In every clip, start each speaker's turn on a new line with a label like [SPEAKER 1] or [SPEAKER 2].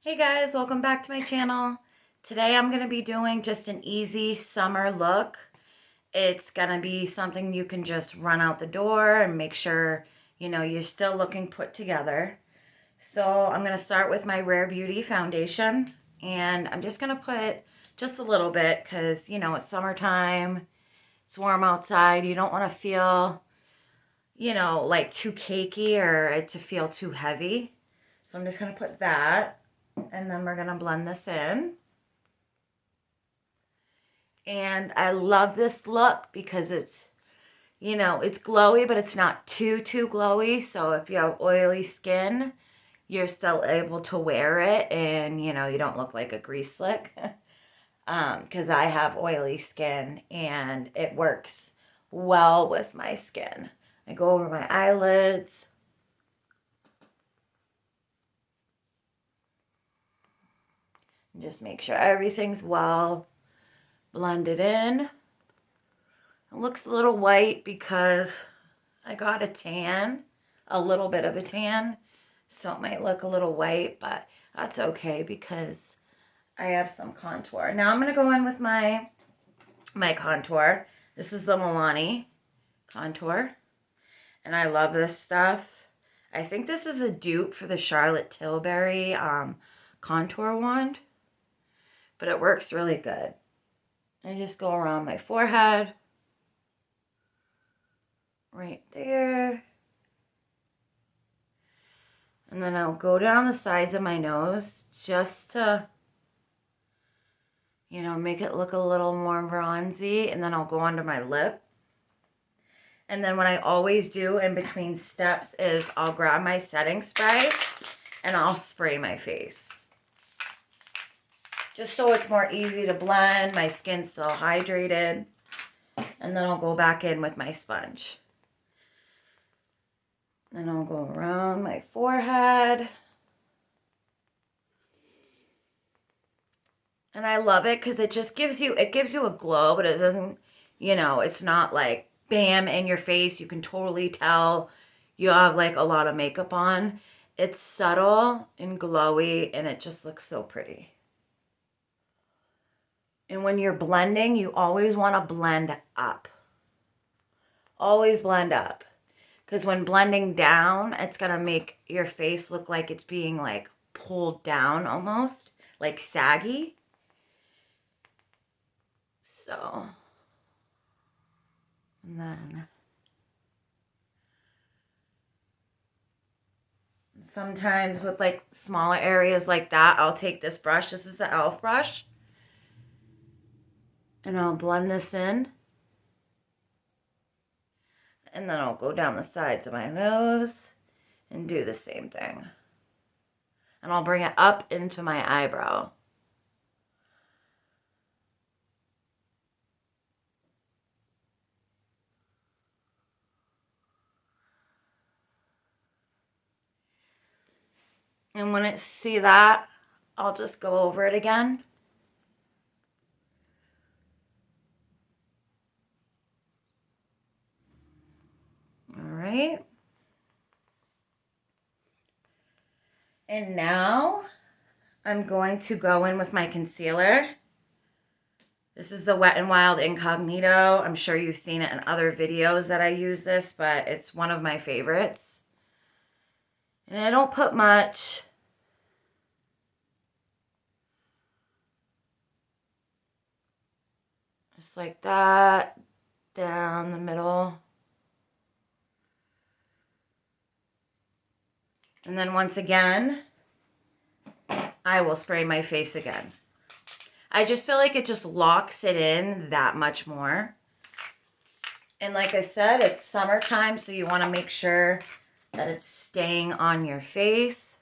[SPEAKER 1] Hey guys, welcome back to my channel. Today I'm going to be doing just an easy summer look. It's going to be something you can just run out the door and make sure, you're still looking put together. So I'm going to start with my Rare Beauty foundation, and I'm just going to put just a little bit because, it's summertime, it's warm outside. You don't want to feel, like too cakey or it to feel too heavy. So I'm just going to put that. And then we're going to blend this in. And I love this look because it's, it's glowy, but it's not too glowy. So if you have oily skin, you're still able to wear it and, you don't look like a grease slick. Because I have oily skin and it works well with my skin. I go over my eyelids. And just make sure everything's well blended in. It looks a little white because I got a tan, a little bit of a tan, so it might look a little white, but that's okay because I have some contour. Now I'm going to go in with my contour. This is the Milani contour, and I love this stuff. I think this is a dupe for the Charlotte Tilbury contour wand, but it works really good. I just go around my forehead, right there. And then I'll go down the sides of my nose just to, make it look a little more bronzy. And then I'll go under my lip. And then what I always do in between steps is I'll grab my setting spray and I'll spray my face. Just so it's more easy to blend. My skin's still hydrated. And then I'll go back in with my sponge. Then I'll go around my forehead. And I love it because it just gives you a glow, but it doesn't, it's not like bam in your face. You can totally tell you have like a lot of makeup on. It's subtle and glowy and it just looks so pretty. And when you're blending, you always want to blend up. Always blend up. Because when blending down, it's going to make your face look like it's being like pulled down almost, like saggy. So, and then sometimes with like smaller areas like that, I'll take this brush. This is the e.l.f. brush. And I'll blend this in. And then I'll go down the sides of my nose and do the same thing. And I'll bring it up into my eyebrow. And when I see that, I'll just go over it again. All right. And now I'm going to go in with my concealer. This is the Wet n Wild Incognito. I'm sure you've seen it in other videos that I use this, but it's one of my favorites. And I don't put much. Just like that, down the middle. And then once again, I will spray my face again. I just feel like it just locks it in that much more. And like I said, it's summertime, so you want to make sure that it's staying on your face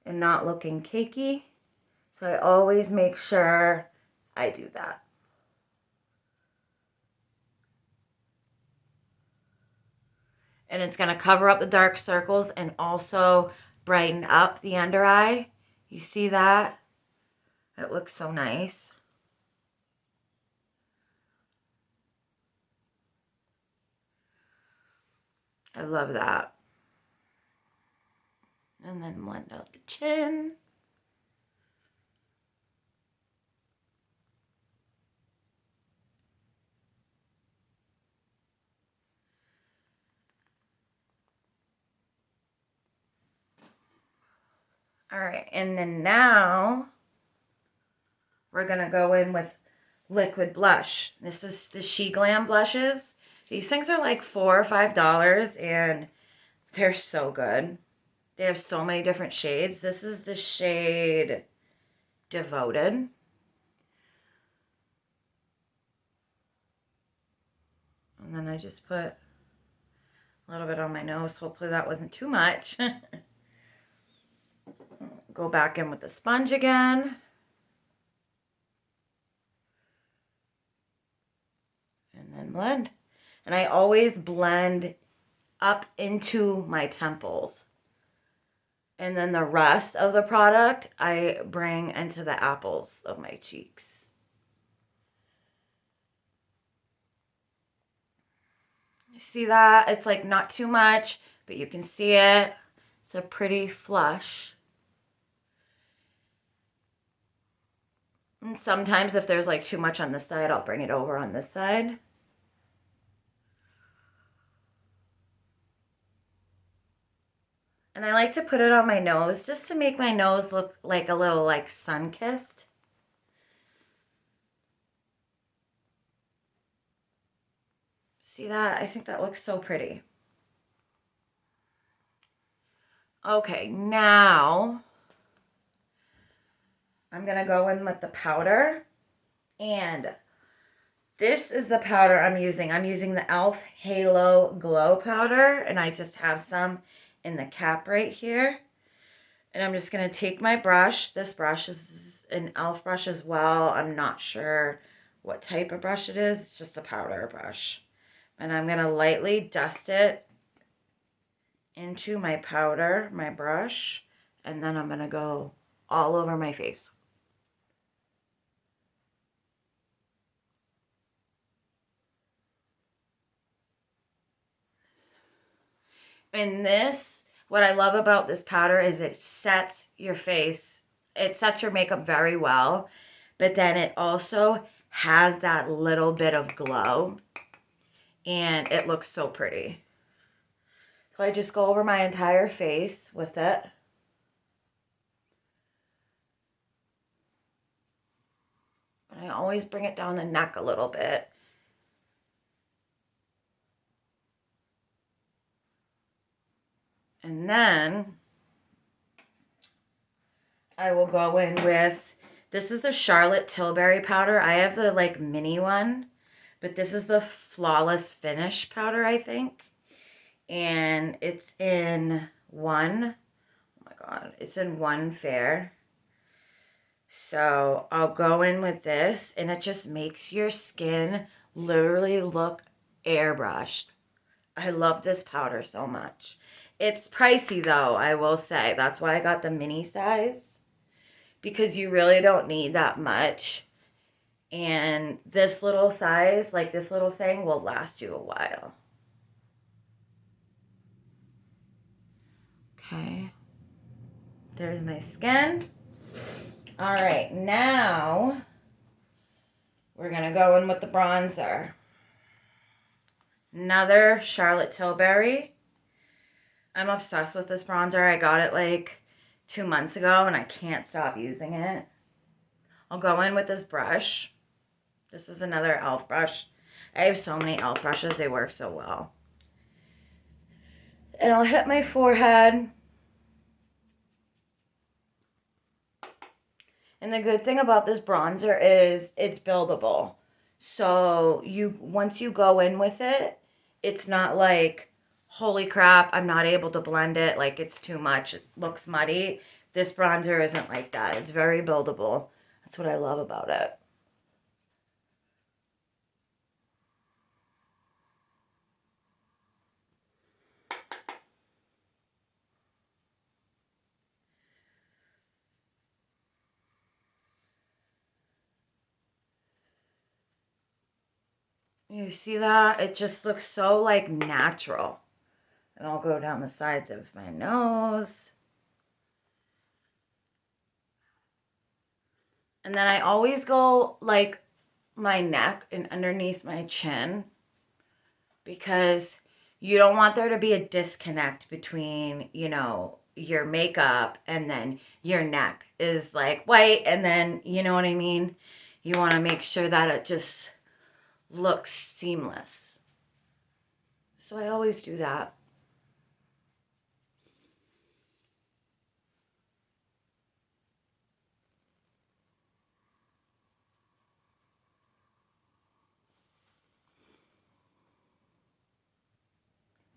[SPEAKER 1] and not looking cakey. So I always make sure I do that. And it's going to cover up the dark circles and also brighten up the under eye. You see that? It looks so nice. I love that. And then blend out the chin. All right, and then now we're gonna go in with liquid blush. This is the She Glam blushes. These things are like $4 or $5 and they're so good. They have so many different shades. This is the shade Devoted. And then I just put a little bit on my nose. Hopefully that wasn't too much. Go back in with the sponge again. And then blend. And I always blend up into my temples. And then the rest of the product I bring into the apples of my cheeks. You see that? It's like not too much, but you can see it. It's a pretty flush. And sometimes if there's like too much on this side, I'll bring it over on this side. And I like to put it on my nose just to make my nose look like a little like sun-kissed. See that? I think that looks so pretty. Okay, now I'm going to go in with the powder. And this is the powder I'm using. I'm using the e.l.f. Halo Glow Powder. And I just have some in the cap right here. And I'm just going to take my brush. This brush is an e.l.f. brush as well. I'm not sure what type of brush it is. It's just a powder brush. And I'm going to lightly dust it into my powder, my brush. And then I'm going to go all over my face. And this, what I love about this powder is it sets your face. It sets your makeup very well. But then it also has that little bit of glow. And it looks so pretty. So I just go over my entire face with it. And I always bring it down the neck a little bit. And then I will go in with, this is the Charlotte Tilbury powder. I have the like mini one, but this is the Flawless Finish powder, I think. And it's in one, oh my God, it's in one fair. So I'll go in with this and it just makes your skin literally look airbrushed. I love this powder so much. It's pricey though, I will say. That's why I got the mini size. Because you really don't need that much. And this little size, like this little thing, will last you a while. Okay. There's my skin. All right, now we're going to go in with the bronzer. Another Charlotte Tilbury. I'm obsessed with this bronzer. I got it like 2 months ago and I can't stop using it. I'll go in with this brush. This is another e.l.f. brush. I have so many e.l.f. brushes. They work so well. And I'll hit my forehead. And the good thing about this bronzer is it's buildable. So once you go in with it, it's not like, holy crap, I'm not able to blend it. Like it's too much. It looks muddy. This bronzer isn't like that. It's very buildable. That's what I love about it. You see that? It just looks so like natural. And I'll go down the sides of my nose. And then I always go like my neck and underneath my chin because you don't want there to be a disconnect between, you know, your makeup and then your neck is like white and then, you know what I mean? You want to make sure that it just looks seamless. So I always do that.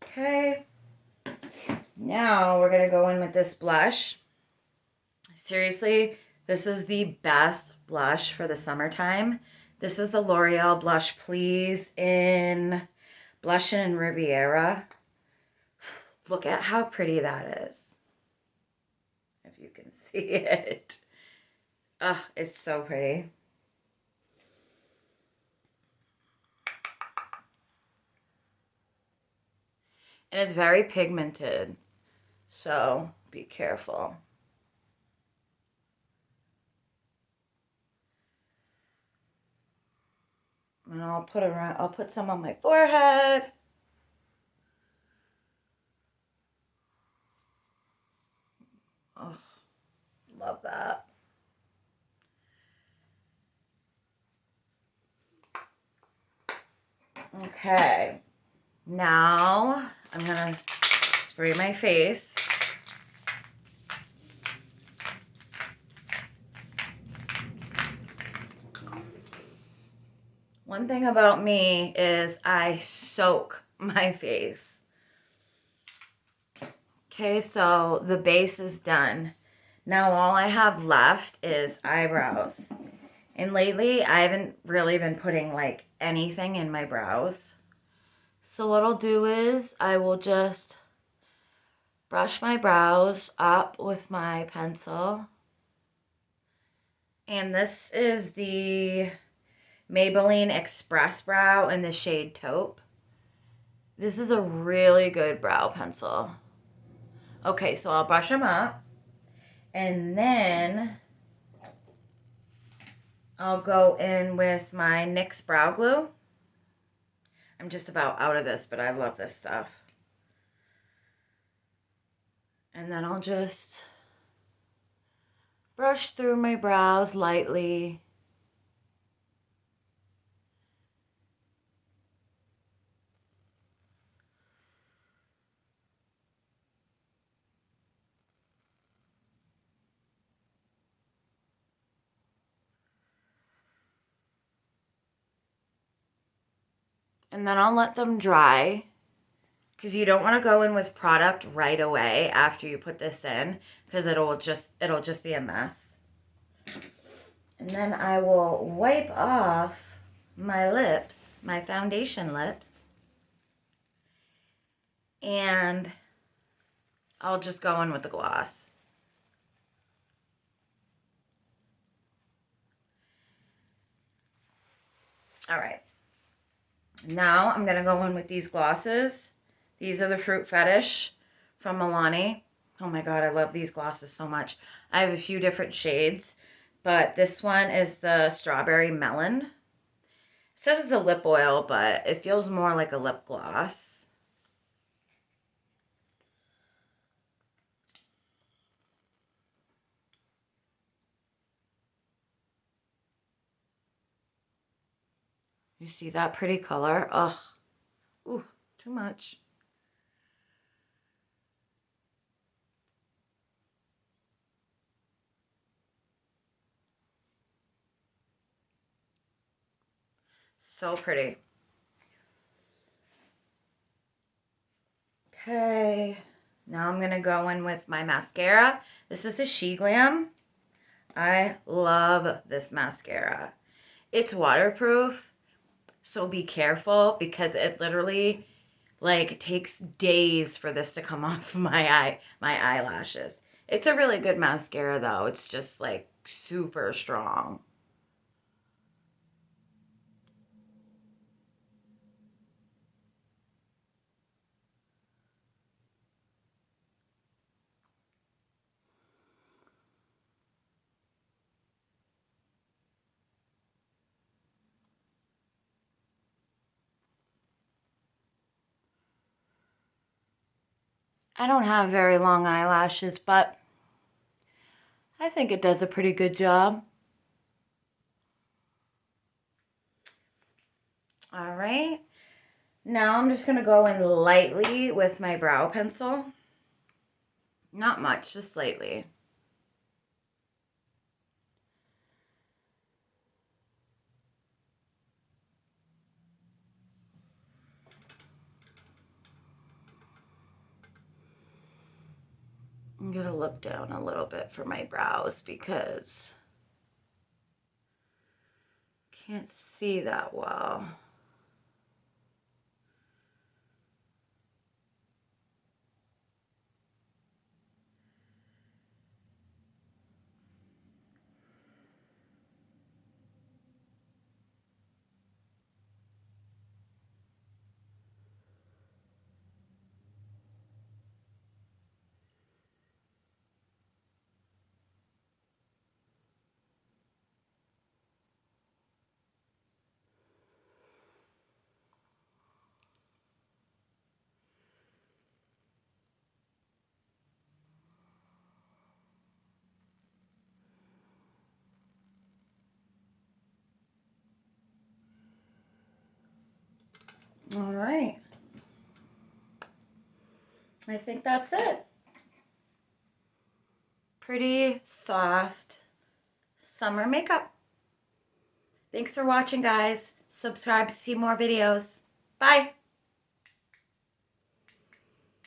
[SPEAKER 1] Okay. Now we're going to go in with this blush. Seriously, this is the best blush for the summertime. This is the L'Oreal Blush Please in Blush and Riviera. Look at how pretty that is. If you can see it. Oh, it's so pretty. And it's very pigmented. So be careful. And I'll put some on my forehead. Oh, love that. Okay. Now I'm gonna spray my face. One thing about me is I soak my face. Okay, so the base is done. Now all I have left is eyebrows. And lately I haven't really been putting like anything in my brows. So what I'll do is I will just brush my brows up with my pencil. And this is the Maybelline Express Brow in the shade Taupe. This is a really good brow pencil. Okay, so I'll brush them up. And then I'll go in with my NYX Brow Glue. I'm just about out of this, but I love this stuff. And then I'll just brush through my brows lightly. And then I'll let them dry because you don't want to go in with product right away after you put this in because it'll just be a mess. And then I will wipe off my lips, my foundation lips. And I'll just go in with the gloss. All right. Now I'm going to go in with these glosses. These are the Fruit Fetish from Milani. Oh my God, I love these glosses so much. I have a few different shades, but this one is the Strawberry Melon. It says it's a lip oil, but it feels more like a lip gloss. You see that pretty color? Oh, ooh, too much. So pretty. Okay, now I'm gonna go in with my mascara. This is the She Glam. I love this mascara. It's waterproof, so be careful because it literally like takes days for this to come off my eyelashes. It's a really good mascara though. It's just like super strong. I don't have very long eyelashes, but I think it does a pretty good job. All right. Now I'm just going to go in lightly with my brow pencil. Not much, just lightly. I'm going to look down a little bit for my brows because I can't see that well. All right. I think that's it. Pretty soft summer makeup. Thanks for watching, guys. Subscribe to see more videos. Bye.